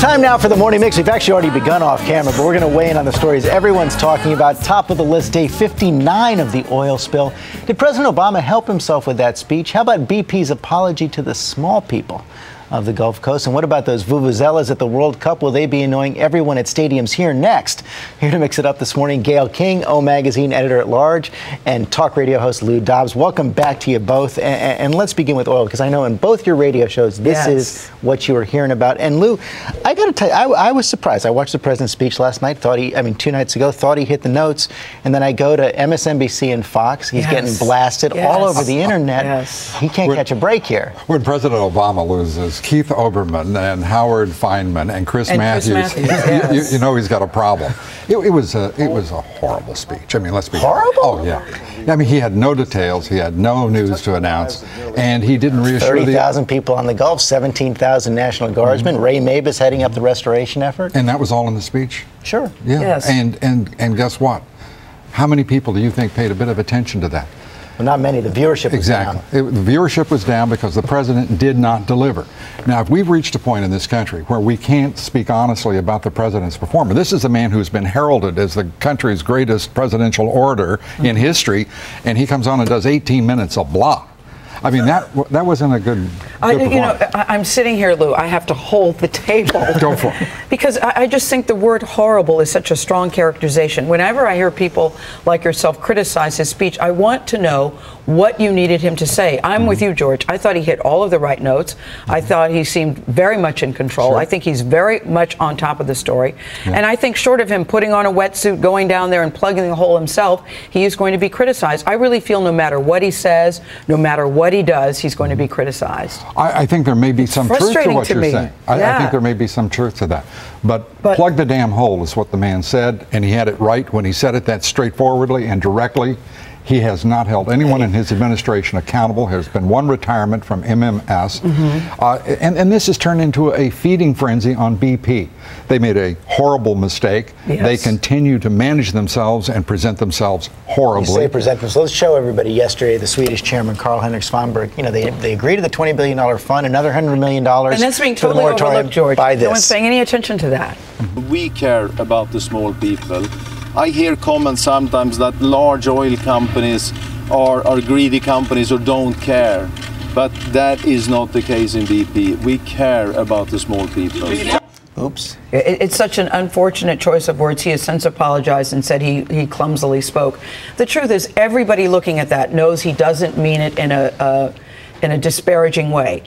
Time now for the Morning Mix. We've actually already begun off camera, but we're going to weigh in on the stories everyone's talking about. Top of the list, day 59 of the oil spill. Did President Obama help himself with that speech? How about BP's apology to the small people of the Gulf Coast? And what about those Vuvuzelas at the World Cup? Will they be annoying everyone at stadiums here next? Here to mix it up this morning, Gayle King, O Magazine editor-at-large, and talk radio host Lou Dobbs. Welcome back to you both. And let's begin with oil, because I know in both your radio shows, this is what you were hearing about. And Lou, I got to tell you, I was surprised. I watched the president's speech last night, 2 nights ago, thought he hit the notes. And then I go to MSNBC and Fox. He's getting blasted all over the internet. He can't catch a break here. When President Obama loses Keith Olbermann and Howard Feynman and Chris Matthews, you know he's got a problem. It was a horrible speech. I mean, let's be horrible. Oh yeah. I mean, he had no details. He had no news to announce, and he didn't reassure 30,000 people on the Gulf, 17,000 National Guardsmen. Ray Mabus heading up the restoration effort. And that was all in the speech. Sure. Yeah. Yes. And guess what? How many people do you think paid a bit of attention to that? Well, not many. The viewership was down. The viewership was down because the president did not deliver. Now, if we've reached a point in this country where we can't speak honestly about the president's performance, this is a man who's been heralded as the country's greatest presidential orator in history, and he comes on and does 18 minutes of blah. I mean, that wasn't a good performance. You know, I'm sitting here, Lou. I have to hold the table. Go for it. Because I just think the word horrible is such a strong characterization. Whenever I hear people like yourself criticize his speech, I want to know what you needed him to say. I'm with you, George. I thought he hit all of the right notes. I thought he seemed very much in control. I think he's very much on top of the story. And I think short of him putting on a wetsuit, going down there and plugging the hole himself, he is going to be criticized. I really feel no matter what he says, no matter what he does, he's going to be criticized. I think there may be some truth to what you're saying. I think there may be some truth to that. But plug the damn hole is what the man said, and he had it right when he said it that straightforwardly and directly. He has not held anyone in his administration accountable. There's been one retirement from MMS. And this has turned into a feeding frenzy on BP. They made a horrible mistake. They continue to manage themselves and present themselves horribly. You say present themselves. Let's show everybody yesterday, the Swedish chairman, Carl-Henrik Svanberg, you know, they agreed to the $20 billion fund, another $100 million and that's being totally overlooked, George. No one's paying any attention to that. We care about the small people. I hear comments sometimes that large oil companies are greedy companies or don't care. But that is not the case in BP. We care about the small people. Oops. It's such an unfortunate choice of words. He has since apologized and said he clumsily spoke. The truth is, everybody looking at that knows he doesn't mean it in a disparaging way.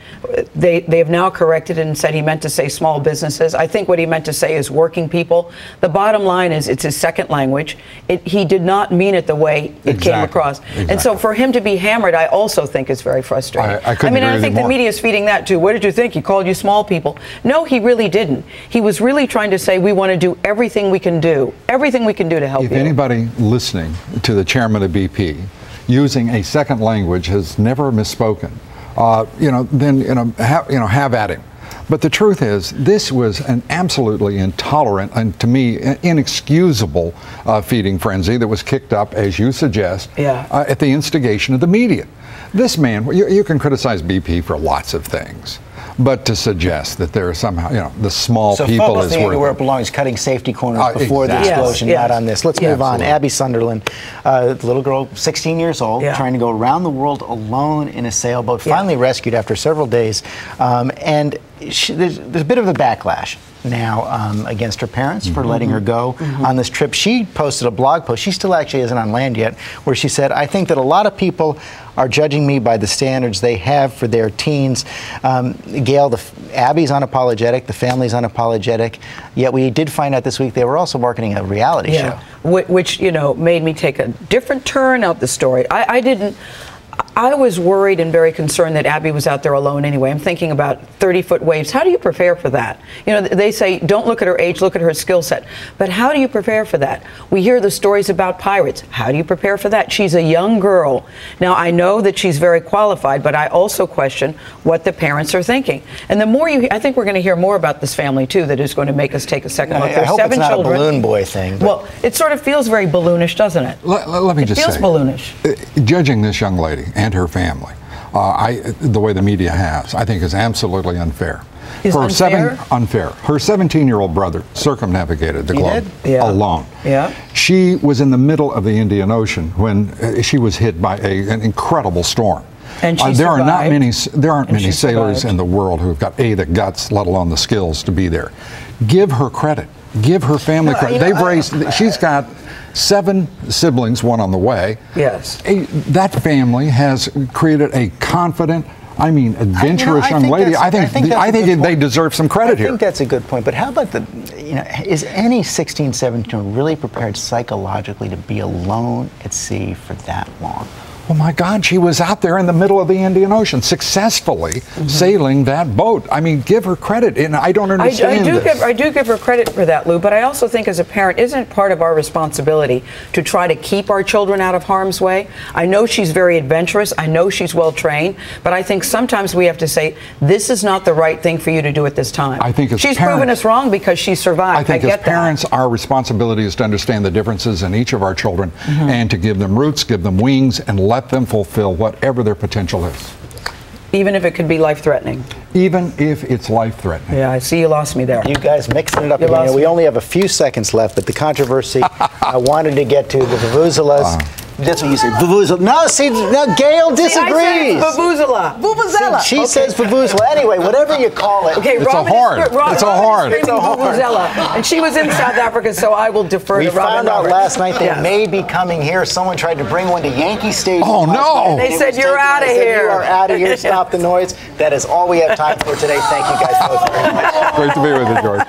They have now corrected it and said he meant to say small businesses. I think what he meant to say is working people. The bottom line is it's his second language. He did not mean it the way it came across. And so for him to be hammered, I also think is very frustrating. I mean, I think the media is feeding that too. What did you think? He called you small people. No, he really didn't. He was really trying to say we want to do everything we can do. Everything we can do to help you. If anybody listening to the chairman of BP using a second language has never misspoken, then have at him. But the truth is, this was an absolutely intolerant and, to me, inexcusable feeding frenzy that was kicked up, as you suggest, at the instigation of the media. This man, you can criticize BP for lots of things. But to suggest that there are somehow, the small people is where it belongs, cutting safety corners before the explosion, not on this. Let's move on. Abby Sunderland, little girl, 16 years old, trying to go around the world alone in a sailboat, finally rescued after several days. And there's a bit of a backlash now against her parents for letting her go on this trip. She posted a blog post. She still actually isn't on land yet, where she said, I think that a lot of people are judging me by the standards they have for their teens. Gayle, Abby's unapologetic, the family's unapologetic, yet we did find out this week they were also marketing a reality show. Which, made me take a different turn out the story. I was worried and very concerned that Abby was out there alone anyway. I'm thinking about 30-foot waves. How do you prepare for that? They say don't look at her age, look at her skill set. But how do you prepare for that? We hear the stories about pirates. How do you prepare for that? She's a young girl. Now, I know that she's very qualified, but I also question what the parents are thinking. And the more I think we're going to hear more about this family, too, that is going to make us take a second look. I hope it's not a balloon boy thing. Well, it sort of feels very balloonish, doesn't it? Let me just say. It feels balloonish. Judging this young lady and her family, the way the media has, I think is absolutely unfair. Is unfair? Unfair. Her 17-year-old brother circumnavigated the globe alone. Yeah. She was in the middle of the Indian Ocean when she was hit by an incredible storm. And she there survived. aren't many sailors survived. in the world who've got the guts, let alone the skills to be there. Give her credit. Give her family credit. They've raised. She's got 7 siblings, one on the way. Yes. That family has created a confident, adventurous young lady. I think they deserve some credit here. I think that's a good point. But how about is any 16, 17 really prepared psychologically to be alone at sea for that long? Oh my God, she was out there in the middle of the Indian Ocean successfully sailing that boat. I mean, give her credit, and I don't understand I do give her credit for that, Lou, but I also think as a parent, isn't it part of our responsibility to try to keep our children out of harm's way? I know she's very adventurous. I know she's well trained, but I think sometimes we have to say, this is not the right thing for you to do at this time. I think she's proven us wrong because she survived. I think as parents, our responsibility is to understand the differences in each of our children and to give them roots, give them wings, and let them fulfill whatever their potential is. Even if it could be life-threatening. Even if it's life-threatening. Yeah, I see you lost me there. You guys mixing it up again. We only have a few seconds left, but the controversy I wanted to get to, the Vuvuzelas. That's what you say. Vuvuzela. No, see, no, Gayle disagrees. I said Vuvuzela. Vuvuzela. She says Vuvuzela. Anyway, whatever you call it. Okay, it's a horn. It's a horn. It's a Vuvuzela. And she was in South Africa, so I will defer to Robin. We found out last night they Yes. may be coming here. Someone tried to bring one to Yankee Stadium. Oh, no. They said, you're out of here. You are out of here. Stop the noise. That is all we have time for today. Thank you guys both very much. Great to be with you, George.